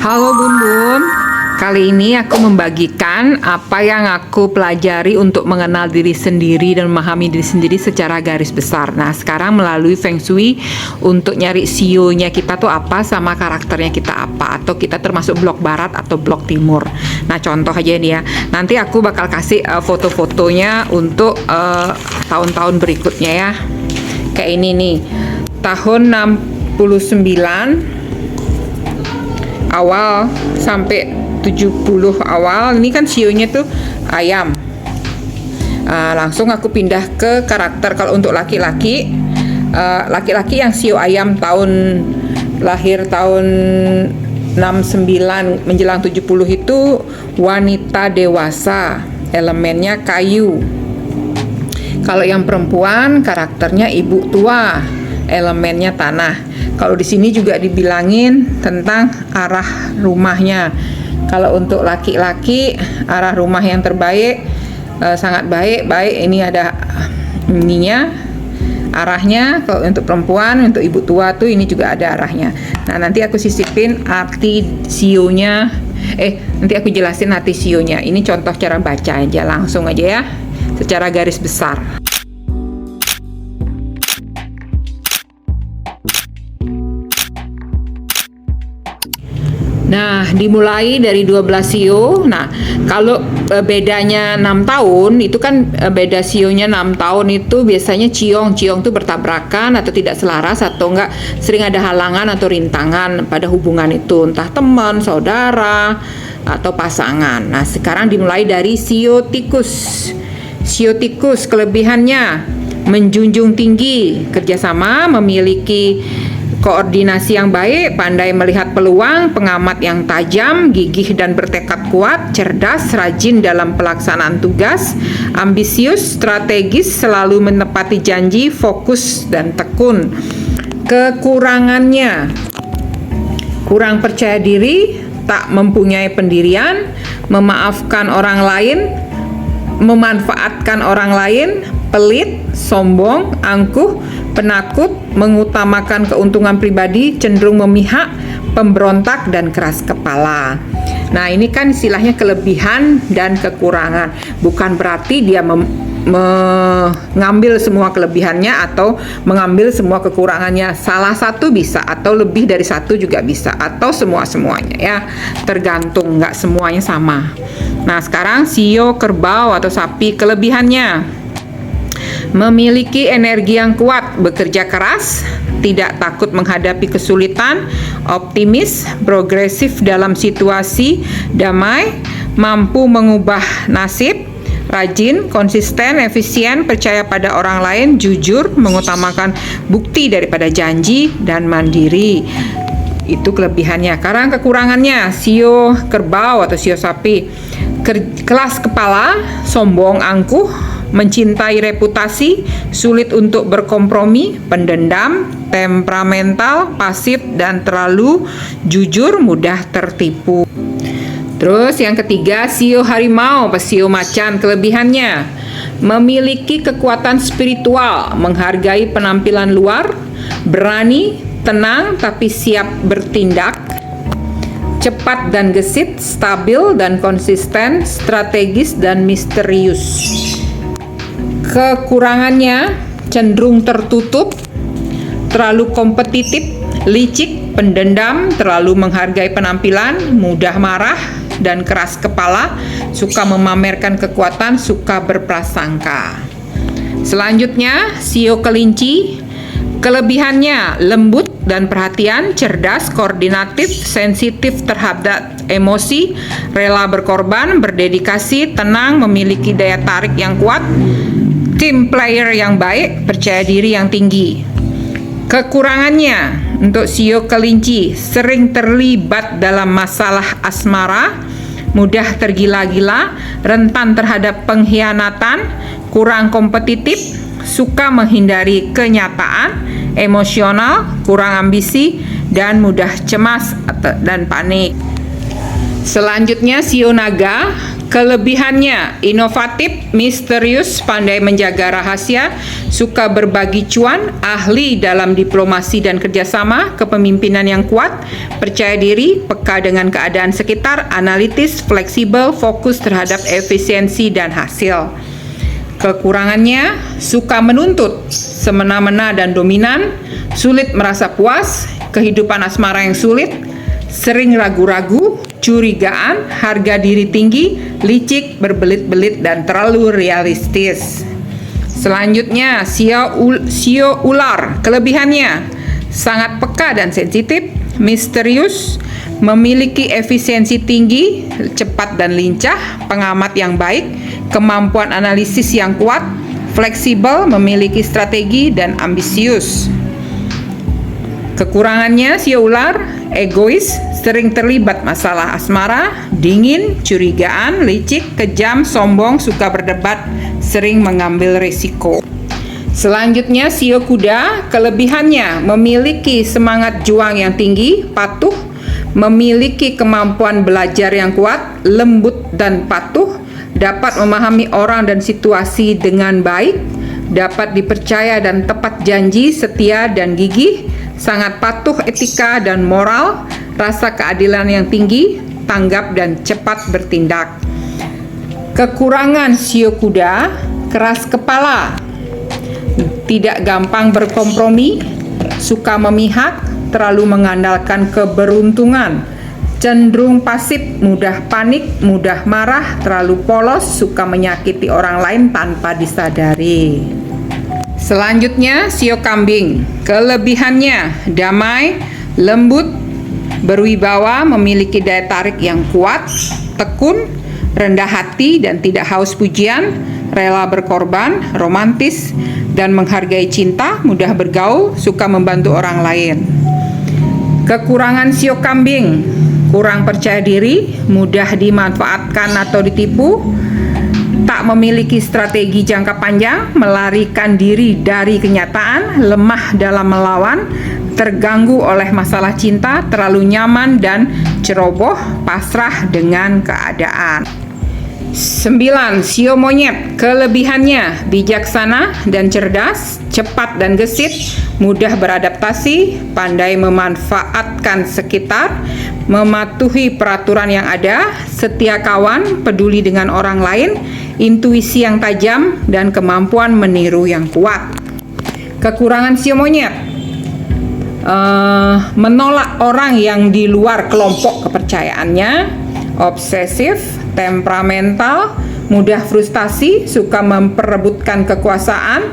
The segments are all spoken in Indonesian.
Halo Bun Bun, kali ini aku membagikan apa yang aku pelajari untuk mengenal diri sendiri dan memahami diri sendiri secara garis besar. Nah, sekarang melalui Feng Shui untuk nyari CEO-nya kita tuh apa sama karakternya kita apa, atau kita termasuk blok barat atau blok timur. Nah, contoh aja nih ya, nanti aku bakal kasih foto-fotonya untuk tahun-tahun berikutnya ya. Kayak ini nih, tahun 69 awal sampai 70 awal. Ini kan sionya tuh ayam. Langsung aku pindah ke karakter. Kalau untuk laki-laki, laki-laki yang sio ayam lahir tahun 69 menjelang 70 itu wanita dewasa, elemennya kayu. Kalau yang perempuan karakternya ibu tua, elemennya tanah. Kalau di sini juga dibilangin tentang arah rumahnya. Kalau untuk laki-laki, arah rumah yang terbaik sangat baik. Ini ada ininya, arahnya. Kalau untuk perempuan, untuk ibu tua tuh ini juga ada arahnya. Nah, nanti aku sisipin arti sionya. Nanti aku jelasin arti sionya. Ini contoh cara baca aja, langsung aja ya, secara garis besar. Nah, dimulai dari 12 sio. Nah, kalau bedanya 6 tahun, itu kan beda sionya 6 tahun itu biasanya ciong tuh bertabrakan atau tidak selaras, atau enggak sering ada halangan atau rintangan pada hubungan itu, entah teman, saudara, atau pasangan. Nah, sekarang dimulai dari sio tikus. Sio tikus kelebihannya menjunjung tinggi kerjasama, memiliki koordinasi yang baik, pandai melihat peluang, pengamat yang tajam, gigih dan bertekad kuat, cerdas, rajin dalam pelaksanaan tugas, ambisius, strategis, selalu menepati janji, fokus dan tekun. Kekurangannya, kurang percaya diri, tak mempunyai pendirian, memaafkan orang lain, memanfaatkan orang lain, pelit, sombong, angkuh, penakut, mengutamakan keuntungan pribadi, cenderung memihak, pemberontak, dan keras kepala. Nah, ini kan istilahnya kelebihan dan kekurangan. Bukan berarti dia mengambil semua kelebihannya atau mengambil semua kekurangannya. Salah satu bisa, atau lebih dari satu juga bisa, atau semua-semuanya ya. Tergantung, nggak semuanya sama. Nah, sekarang sio kerbau atau sapi, kelebihannya memiliki energi yang kuat, bekerja keras, tidak takut menghadapi kesulitan, optimis, progresif dalam situasi damai, mampu mengubah nasib, rajin, konsisten, efisien, percaya pada orang lain, jujur, mengutamakan bukti daripada janji, dan mandiri. Itu kelebihannya. Sekarang kekurangannya, sio kerbau atau sio sapi, kelas kepala, sombong, angkuh, mencintai reputasi, sulit untuk berkompromi, pendendam, temperamental, pasif, dan terlalu jujur, mudah tertipu. Terus yang ketiga, sio harimau atau sio macan, kelebihannya memiliki kekuatan spiritual, menghargai penampilan luar, berani, tenang tapi siap bertindak, cepat dan gesit, stabil dan konsisten, strategis dan misterius. Kekurangannya cenderung tertutup, terlalu kompetitif, licik, pendendam, terlalu menghargai penampilan, mudah marah dan keras kepala, suka memamerkan kekuatan, suka berprasangka. Selanjutnya, sio kelinci, kelebihannya lembut dan perhatian, cerdas, koordinatif, sensitif terhadap emosi, rela berkorban, berdedikasi, tenang, memiliki daya tarik yang kuat, team player yang baik, percaya diri yang tinggi. Kekurangannya untuk sio kelinci, sering terlibat dalam masalah asmara, mudah tergila-gila, rentan terhadap pengkhianatan, kurang kompetitif, suka menghindari kenyataan, emosional, kurang ambisi, dan mudah cemas dan panik. Selanjutnya sio naga, Kelebihannya, inovatif, misterius, pandai menjaga rahasia, suka berbagi cuan, ahli dalam diplomasi dan kerjasama, kepemimpinan yang kuat, percaya diri, peka dengan keadaan sekitar, analitis, fleksibel, fokus terhadap efisiensi dan hasil. Kekurangannya, suka menuntut, semena-mena dan dominan, sulit merasa puas, kehidupan asmara yang sulit, sering ragu-ragu, curigaan, harga diri tinggi, licik, berbelit-belit, dan terlalu realistis. Selanjutnya, sio ular. Kelebihannya, sangat peka dan sensitif, misterius, memiliki efisiensi tinggi, cepat dan lincah, pengamat yang baik, kemampuan analisis yang kuat, fleksibel, memiliki strategi, dan ambisius. Kekurangannya, sio ular, egois, sering terlibat masalah asmara, dingin, curigaan, licik, kejam, sombong, suka berdebat, sering mengambil risiko. Selanjutnya, sio kuda. Kelebihannya, memiliki semangat juang yang tinggi, patuh, memiliki kemampuan belajar yang kuat, lembut dan patuh, dapat memahami orang dan situasi dengan baik, dapat dipercaya dan tepat janji, setia dan gigih, sangat patuh etika dan moral, rasa keadilan yang tinggi, tanggap dan cepat bertindak. Kekurangan sio kuda, keras kepala, tidak gampang berkompromi, suka memihak, terlalu mengandalkan keberuntungan, cenderung pasif, mudah panik, mudah marah, terlalu polos, suka menyakiti orang lain tanpa disadari. Selanjutnya, sio kambing. Kelebihannya, damai, lembut, berwibawa, memiliki daya tarik yang kuat, tekun, rendah hati dan tidak haus pujian, rela berkorban, romantis, dan menghargai cinta, mudah bergaul, suka membantu orang lain. Kekurangan sio kambing, kurang percaya diri, mudah dimanfaatkan atau ditipu, tak memiliki strategi jangka panjang, melarikan diri dari kenyataan, lemah dalam melawan, terganggu oleh masalah cinta, terlalu nyaman dan ceroboh, pasrah dengan keadaan. 9. Sio monyet. Kelebihannya, bijaksana dan cerdas, cepat dan gesit, mudah beradaptasi, pandai memanfaatkan sekitar, mematuhi peraturan yang ada, setia kawan, peduli dengan orang lain, intuisi yang tajam, dan kemampuan meniru yang kuat. Kekurangan sio monyet, menolak orang yang di luar kelompok kepercayaannya, obsesif, temperamental, mudah frustasi, suka memperebutkan kekuasaan,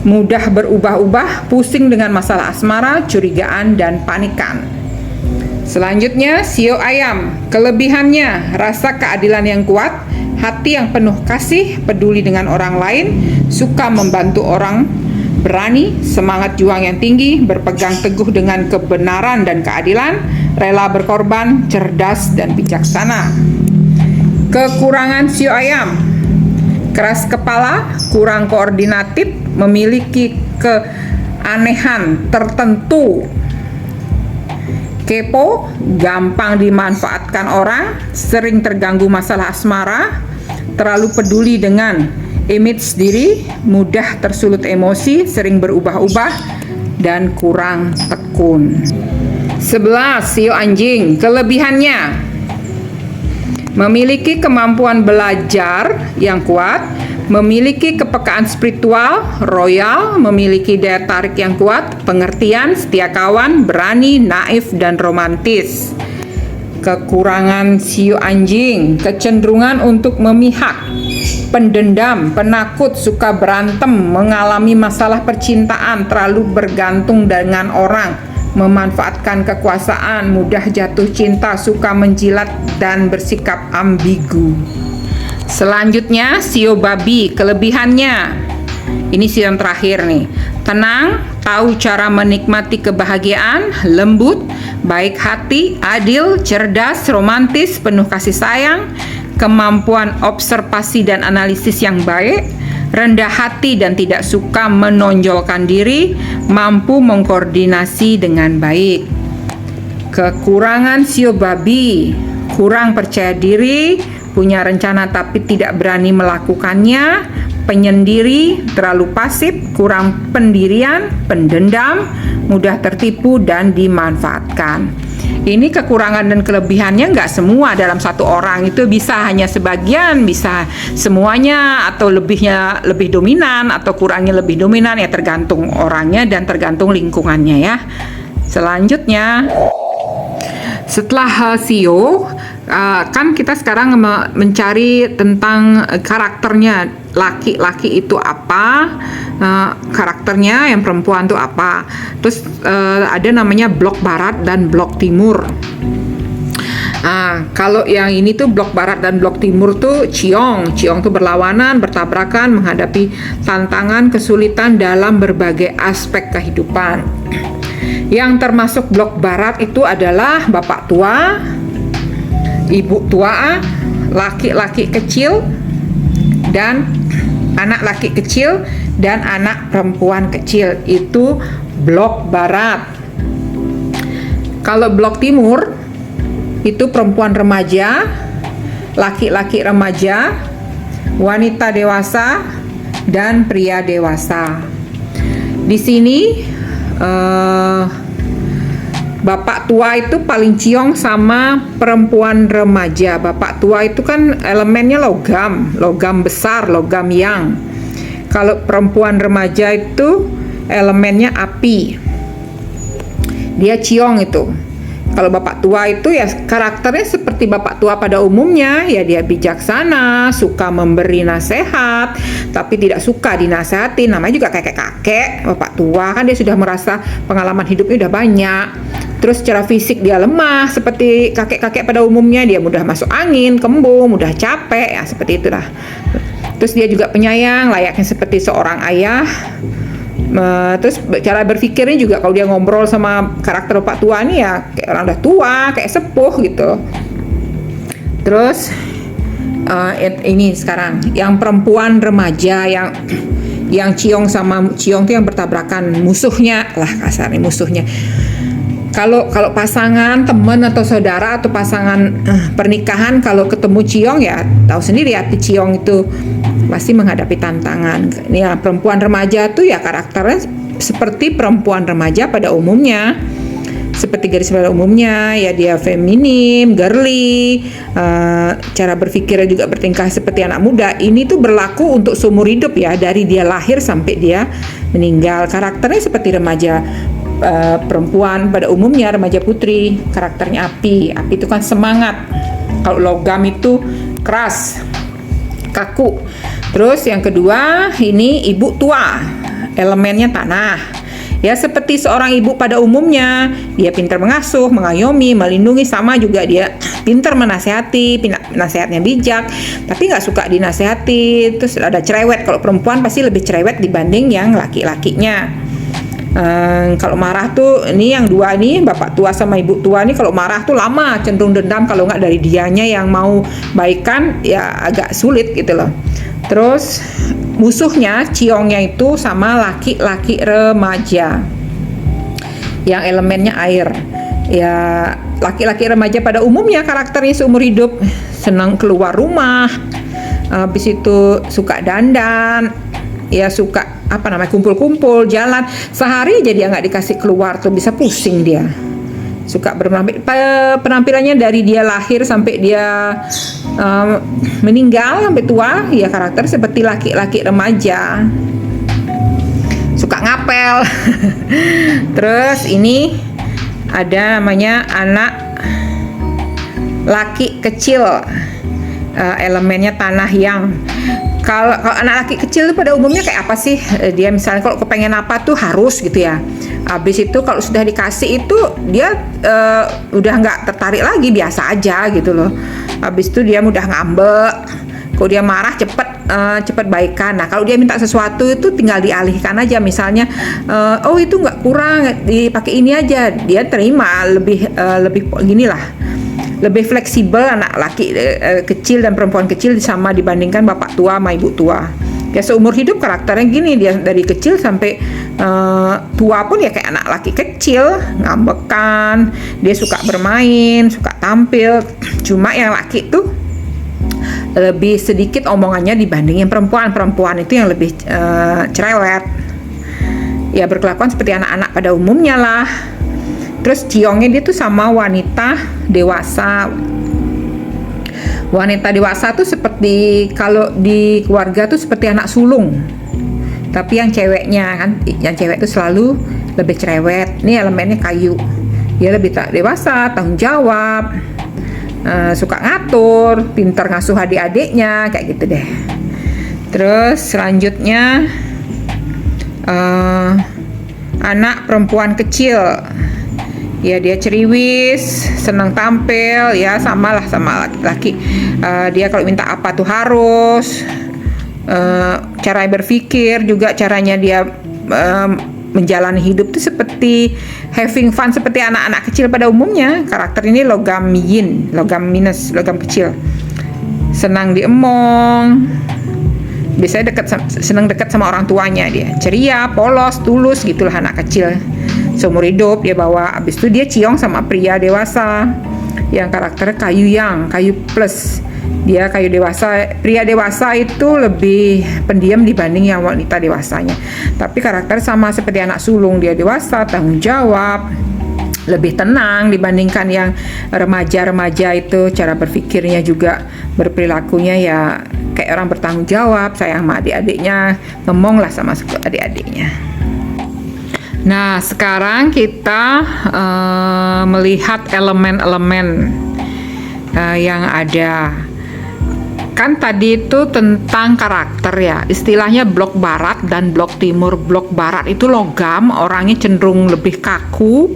mudah berubah-ubah, pusing dengan masalah asmara, curigaan, dan panikan. Selanjutnya, sio ayam. Kelebihannya, rasa keadilan yang kuat, hati yang penuh kasih, peduli dengan orang lain, suka membantu orang, berani, semangat juang yang tinggi, berpegang teguh dengan kebenaran dan keadilan, rela berkorban, cerdas dan bijaksana. Kekurangan sio ayam, keras kepala, kurang koordinatif, memiliki keanehan tertentu, kepo, gampang dimanfaatkan orang, sering terganggu masalah asmara, terlalu peduli dengan image diri, mudah tersulut emosi, sering berubah-ubah, dan kurang tekun. 11. Sio anjing. Kelebihannya, memiliki kemampuan belajar yang kuat, memiliki kepekaan spiritual, royal, memiliki daya tarik yang kuat, pengertian, setia kawan, berani, naif, dan romantis. Kekurangan sio anjing, kecenderungan untuk memihak, pendendam, penakut, suka berantem, mengalami masalah percintaan, terlalu bergantung dengan orang, memanfaatkan kekuasaan, mudah jatuh cinta, suka menjilat, dan bersikap ambigu. Selanjutnya, sio babi. Kelebihannya, ini sio yang terakhir nih, tenang, tahu cara menikmati kebahagiaan, lembut, baik hati, adil, cerdas, romantis, penuh kasih sayang, kemampuan observasi dan analisis yang baik, rendah hati dan tidak suka menonjolkan diri, mampu mengkoordinasi dengan baik. Kekurangan sio babi, kurang percaya diri, punya rencana tapi tidak berani melakukannya, penyendiri, terlalu pasif, kurang pendirian, pendendam, mudah tertipu dan dimanfaatkan. Ini kekurangan dan kelebihannya nggak semua dalam satu orang, itu bisa hanya sebagian, bisa semuanya, atau lebihnya lebih dominan atau kurangnya lebih dominan, ya tergantung orangnya dan tergantung lingkungannya ya. Selanjutnya, setelah CEO, kan kita sekarang mencari tentang karakternya, laki-laki itu apa, karakternya yang perempuan itu apa. Terus ada namanya blok barat dan blok timur. Kalau yang ini tuh blok barat dan blok timur tuh Ciong tuh berlawanan, bertabrakan, menghadapi tantangan, kesulitan dalam berbagai aspek kehidupan. Yang termasuk blok barat itu adalah bapak tua, ibu tua, laki-laki kecil, dan anak laki kecil, dan anak perempuan kecil. Itu blok barat. Kalau blok timur itu perempuan remaja, laki-laki remaja, wanita dewasa, dan pria dewasa. Di sini bapak tua itu paling ciong sama perempuan remaja. Bapak tua itu kan elemennya logam besar, logam yang. Kalau perempuan remaja itu elemennya api. Dia ciong itu. Kalau bapak tua itu ya karakternya seperti bapak tua pada umumnya, ya dia bijaksana, suka memberi nasihat, tapi tidak suka dinasehati. Namanya juga kakek-kakek, bapak tua kan dia sudah merasa pengalaman hidupnya udah banyak. Terus secara fisik dia lemah, seperti kakek-kakek pada umumnya, dia mudah masuk angin, kembung, mudah capek, ya seperti itulah. Terus dia juga penyayang, layaknya seperti seorang ayah. Terus cara berpikirnya juga kalau dia ngobrol sama karakter bapak tua nih ya kayak orang udah tua, kayak sepuh gitu. Terus ini sekarang yang perempuan remaja, yang ciong sama ciong itu yang bertabrakan, musuhnya lah kasarnya, musuhnya. Kalau pasangan, teman atau saudara atau pasangan pernikahan, kalau ketemu ciong ya tahu sendiri ya, ciong itu pasti menghadapi tantangan. Ini ya, perempuan remaja tuh ya karakternya seperti perempuan remaja pada umumnya, seperti garis pada umumnya ya, dia feminim, girly, cara berpikirnya juga bertingkah seperti anak muda. Ini tuh berlaku untuk seumur hidup ya, dari dia lahir sampai dia meninggal. Karakternya seperti remaja perempuan pada umumnya, remaja putri, karakternya api itu kan semangat. Kalau logam itu keras, kaku. Terus yang kedua ini ibu tua, elemennya tanah. Ya seperti seorang ibu pada umumnya, dia pintar mengasuh, mengayomi, melindungi, sama juga dia pintar menasehati, nasihatnya bijak, tapi nggak suka dinasehati. Terus ada cerewet, kalau perempuan pasti lebih cerewet dibanding yang laki-lakinya. Kalau marah tuh, ini yang dua nih, bapak tua sama ibu tua nih, kalau marah tuh lama, cenderung dendam. Kalau nggak dari dianya yang mau baikan ya agak sulit gitu loh. Terus musuhnya ciongnya itu sama laki-laki remaja yang elemennya air. Ya laki-laki remaja pada umumnya karakternya seumur hidup senang keluar rumah, habis itu suka dandan, ya suka kumpul-kumpul, jalan. Sehari aja dia nggak dikasih keluar tuh bisa pusing dia. Suka penampilannya dari dia lahir sampai dia meninggal sampai tua, ya karakter seperti laki-laki remaja. Suka ngapel. Terus ini ada namanya anak laki kecil, elemennya tanah yang. Kalau anak laki kecil itu pada umumnya kayak apa sih? Dia misalnya kalau kepengen apa tuh harus gitu ya. Habis itu kalau sudah dikasih itu dia udah nggak tertarik lagi, biasa aja gitu loh. Habis itu dia mudah ngambek. Kalau dia marah cepet baikan. Nah kalau dia minta sesuatu itu tinggal dialihkan aja. Misalnya oh itu nggak kurang, dipakai ini aja. Dia terima, lebih ginilah. Lebih fleksibel anak laki kecil dan perempuan kecil sama dibandingkan bapak tua sama ibu tua. Ya seumur hidup karakternya gini, dia dari kecil sampai tua pun ya kayak anak laki kecil, ngambekan, dia suka bermain, suka tampil. Cuma yang laki tuh lebih sedikit omongannya dibandingin perempuan. Perempuan itu yang lebih cerewet, ya berkelakuan seperti anak-anak pada umumnya lah. Terus ciongnya dia tuh sama wanita dewasa. Wanita dewasa tuh seperti, kalau di keluarga tuh seperti anak sulung. Tapi yang ceweknya kan, yang cewek tuh selalu lebih cerewet. Ini elemennya kayu. Dia lebih dewasa, tanggung jawab, suka ngatur, pintar ngasuh adik-adiknya, kayak gitu deh. Terus selanjutnya anak perempuan kecil. Ya dia ceriwis, senang tampil, ya samalah sama laki-laki. Dia kalau minta apa tuh harus. Cara berpikir juga, caranya dia menjalani hidup tuh seperti having fun seperti anak-anak kecil pada umumnya. Karakter ini logam yin, logam minus, logam kecil. Senang diemong. Biasanya senang dekat sama orang tuanya dia. Ceria, polos, tulus gitulah anak kecil. Seumur hidup dia bawa. Habis itu dia ciong sama pria dewasa yang karakternya kayu yang, kayu plus. Dia kayu dewasa. Pria dewasa itu lebih pendiam dibanding yang wanita dewasanya. Tapi karakter sama seperti anak sulung. Dia dewasa, tanggung jawab, lebih tenang dibandingkan yang remaja-remaja itu. Cara berpikirnya juga, berperilakunya ya kayak orang bertanggung jawab, sayang sama adik-adiknya, ngomong lah sama adik-adiknya. Nah, sekarang kita melihat elemen-elemen yang ada. Kan tadi itu tentang karakter ya, istilahnya blok barat dan blok timur. Blok barat itu logam, orangnya cenderung lebih kaku,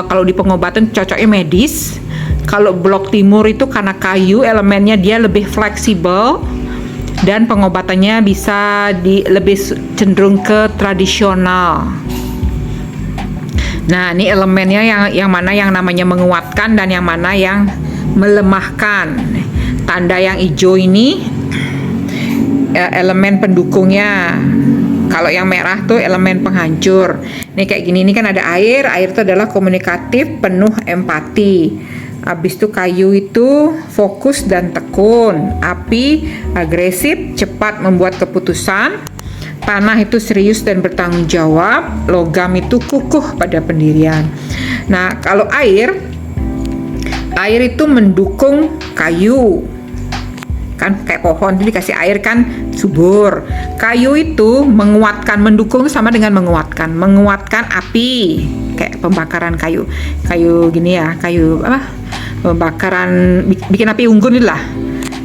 kalau di pengobatan cocoknya medis. Kalau blok timur itu karena kayu, elemennya dia lebih fleksibel dan pengobatannya bisa lebih cenderung ke tradisional. Nah, ini elemennya yang mana yang namanya menguatkan dan yang mana yang melemahkan. Tanda yang hijau ini elemen pendukungnya. Kalau yang merah tuh elemen penghancur. Ini kayak gini, ini kan ada air. Air itu adalah komunikatif, penuh empati. Habis itu kayu itu fokus dan tekun. Api agresif, cepat membuat keputusan. Tanah itu serius dan bertanggung jawab. Logam itu kukuh pada pendirian. Nah, kalau air itu mendukung kayu. Kan kayak pohon itu dikasih air kan subur. Kayu itu menguatkan, mendukung sama dengan menguatkan. Menguatkan api, kayak pembakaran kayu. Kayu gini ya, kayu apa? Pembakaran, bikin api unggun itulah.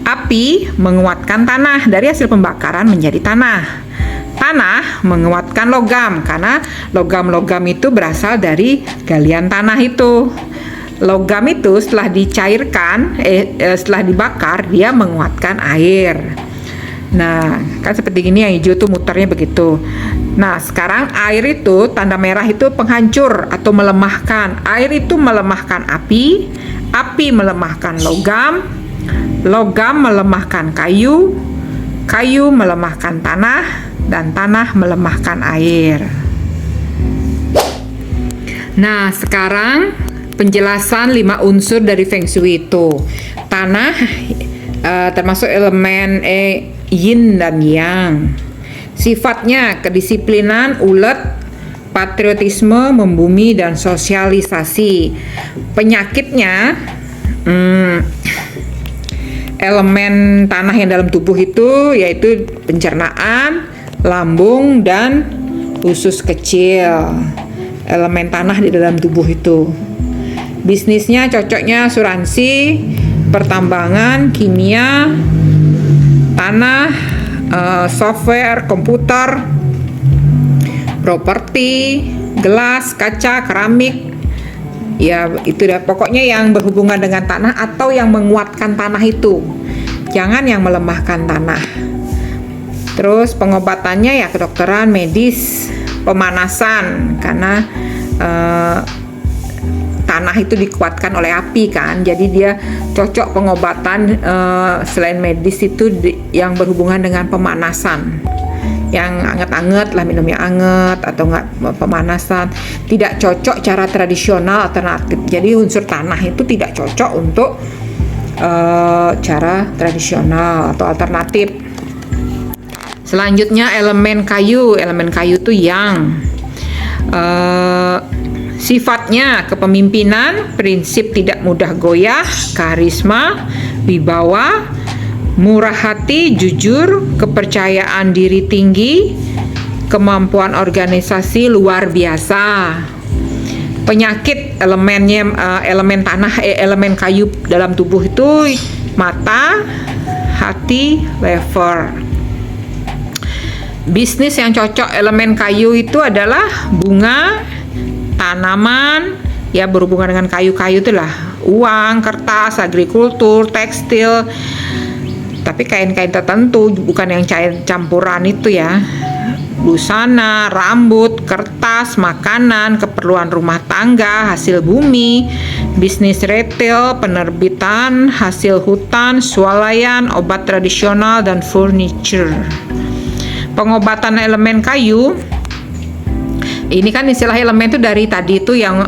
Api menguatkan tanah, dari hasil pembakaran menjadi tanah. Tanah menguatkan logam, karena logam-logam itu berasal dari galian tanah itu. Logam itu setelah dicairkan, setelah dibakar, dia menguatkan air. Nah, kan seperti gini, yang hijau tuh muternya begitu. Nah, sekarang air itu, tanda merah itu penghancur atau melemahkan. Air itu melemahkan api, api melemahkan logam, logam melemahkan kayu, kayu melemahkan tanah, dan tanah melemahkan air. Nah, sekarang penjelasan 5 unsur dari Feng Shui itu. Tanah termasuk elemen yin dan yang. Sifatnya kedisiplinan, ulet, patriotisme, membumi, dan sosialisasi. Penyakitnya elemen tanah yang dalam tubuh itu yaitu pencernaan, lambung, dan usus kecil. Elemen tanah di dalam tubuh itu. Bisnisnya cocoknya asuransi, pertambangan, kimia, tanah, software, komputer, properti, gelas, kaca, keramik. Ya itu dah, pokoknya yang berhubungan dengan tanah atau yang menguatkan tanah itu. Jangan yang melemahkan tanah. Terus pengobatannya ya kedokteran, medis, pemanasan, karena tanah itu dikuatkan oleh api kan, jadi dia cocok pengobatan selain medis itu yang berhubungan dengan pemanasan, yang anget-anget lah, minumnya anget atau enggak pemanasan. Tidak cocok cara tradisional alternatif. Jadi unsur tanah itu tidak cocok untuk cara tradisional atau alternatif. Selanjutnya elemen kayu. Elemen kayu itu yang sifatnya kepemimpinan, prinsip tidak mudah goyah, karisma, wibawa, murah hati, jujur, kepercayaan diri tinggi, kemampuan organisasi luar biasa. Penyakit elemennya elemen tanah, elemen kayu dalam tubuh itu mata, hati, lever. Bisnis yang cocok elemen kayu itu adalah bunga, tanaman, ya berhubungan dengan kayu-kayu itulah, uang, kertas, agrikultur, tekstil. Tapi kain-kain tertentu, bukan yang cair campuran itu ya. Busana, rambut, kertas, makanan, keperluan rumah tangga, hasil bumi, bisnis retail, penerbitan, hasil hutan, swalayan, obat tradisional, dan furniture. Pengobatan elemen kayu, ini kan istilah elemen itu dari tadi itu yang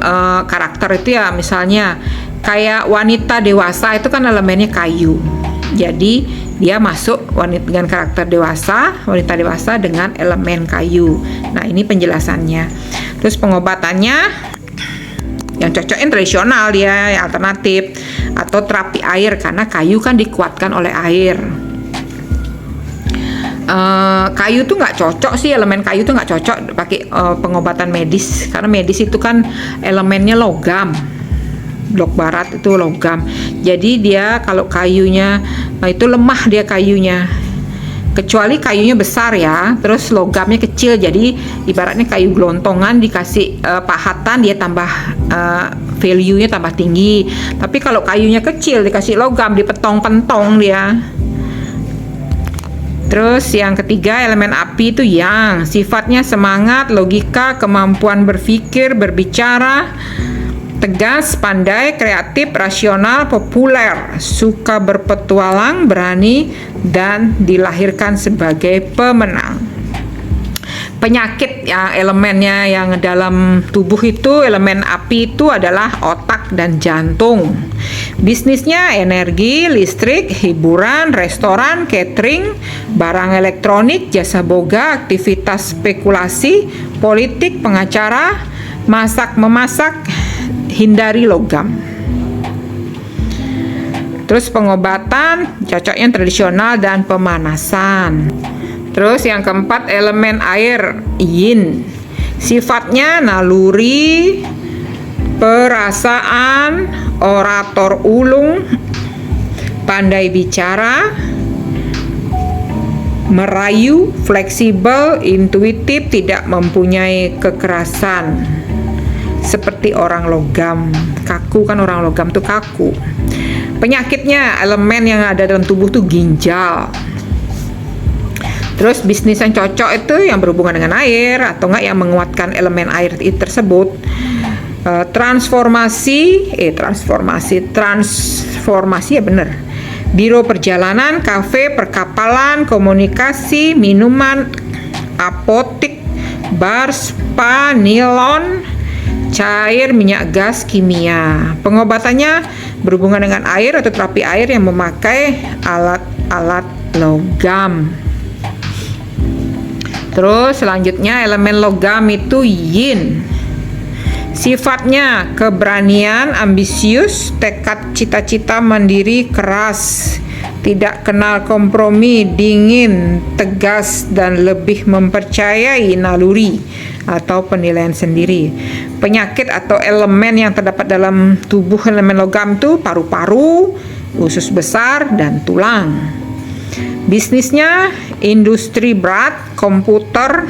karakter itu ya, misalnya kayak wanita dewasa itu kan elemennya kayu. Jadi dia masuk wanita dengan karakter dewasa, wanita dewasa dengan elemen kayu. Nah, ini penjelasannya. Terus pengobatannya yang cocoknya tradisional dia, yang alternatif, atau terapi air karena kayu kan dikuatkan oleh air. Kayu tuh nggak cocok sih, elemen kayu tuh nggak cocok pakai pengobatan medis karena medis itu kan elemennya logam. Blok barat itu logam, jadi dia kalau kayunya itu lemah, dia kayunya, kecuali kayunya besar ya, terus logamnya kecil, jadi ibaratnya kayu gelontongan dikasih pahatan dia tambah value-nya tambah tinggi. Tapi kalau kayunya kecil dikasih logam dipentong-pentong dia. Terus yang ketiga elemen api itu yang sifatnya semangat, logika, kemampuan berpikir, berbicara, tegas, pandai, kreatif, rasional, populer, suka berpetualang, berani, dan dilahirkan sebagai pemenang. Penyakit yang elemennya yang dalam tubuh itu, elemen api itu adalah otak dan jantung. Bisnisnya energi, listrik, hiburan, restoran, catering, barang elektronik, jasa boga, aktivitas spekulasi, politik, pengacara, masak-memasak, hindari logam. Terus pengobatan cocoknya tradisional dan pemanasan. Terus yang keempat elemen air, yin. Sifatnya naluri, perasaan, orator ulung, pandai bicara, merayu, fleksibel, intuitif, tidak mempunyai kekerasan. Seperti orang logam, kaku kan, orang logam tuh kaku. Penyakitnya elemen yang ada dalam tubuh tuh ginjal. Terus bisnis yang cocok itu yang berhubungan dengan air atau enggak yang menguatkan elemen air tersebut. Transformasi ya bener. Biro perjalanan, kafe, perkapalan, komunikasi, minuman, apotik, bar, spa, nilon, cair, minyak gas, kimia. Pengobatannya berhubungan dengan air atau terapi air yang memakai alat-alat logam. Terus selanjutnya elemen logam itu yin. Sifatnya keberanian, ambisius, tekad, cita-cita, mandiri, keras, tidak kenal kompromi, dingin, tegas, dan lebih mempercayai naluri atau penilaian sendiri. Penyakit atau elemen yang terdapat dalam tubuh elemen logam itu paru-paru, usus besar, dan tulang. Bisnisnya industri berat, komputer,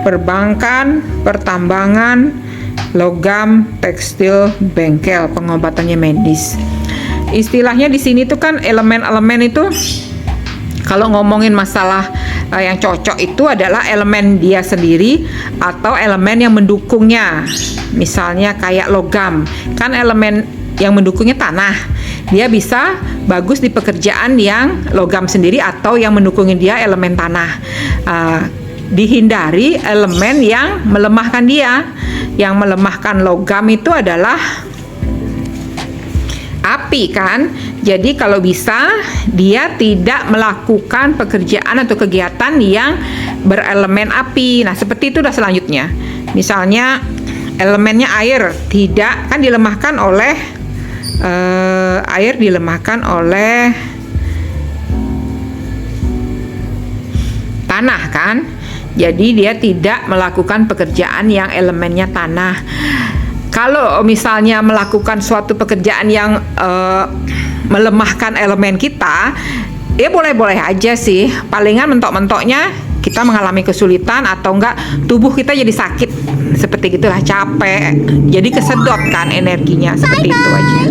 perbankan, pertambangan, logam, tekstil, bengkel. Pengobatannya medis. Istilahnya di sini tuh kan elemen-elemen itu kalau ngomongin masalah yang cocok itu adalah elemen dia sendiri atau elemen yang mendukungnya. Misalnya kayak logam, kan elemen yang mendukungnya tanah. Dia bisa bagus di pekerjaan yang logam sendiri atau yang mendukungin dia elemen tanah. Dihindari elemen yang melemahkan dia. Yang melemahkan logam itu adalah api kan. Jadi kalau bisa dia tidak melakukan pekerjaan atau kegiatan yang berelemen api. Nah, seperti itu udah selanjutnya. Misalnya elemennya air, tidak, kan dilemahkan oleh air dilemahkan oleh tanah kan. Jadi dia tidak melakukan pekerjaan yang elemennya tanah. Kalau misalnya melakukan suatu pekerjaan yang melemahkan elemen kita, ya boleh-boleh aja sih. Palingan mentok-mentoknya kita mengalami kesulitan atau enggak tubuh kita jadi sakit. Seperti gitulah, capek. Jadi kesedot kan energinya, seperti itu aja.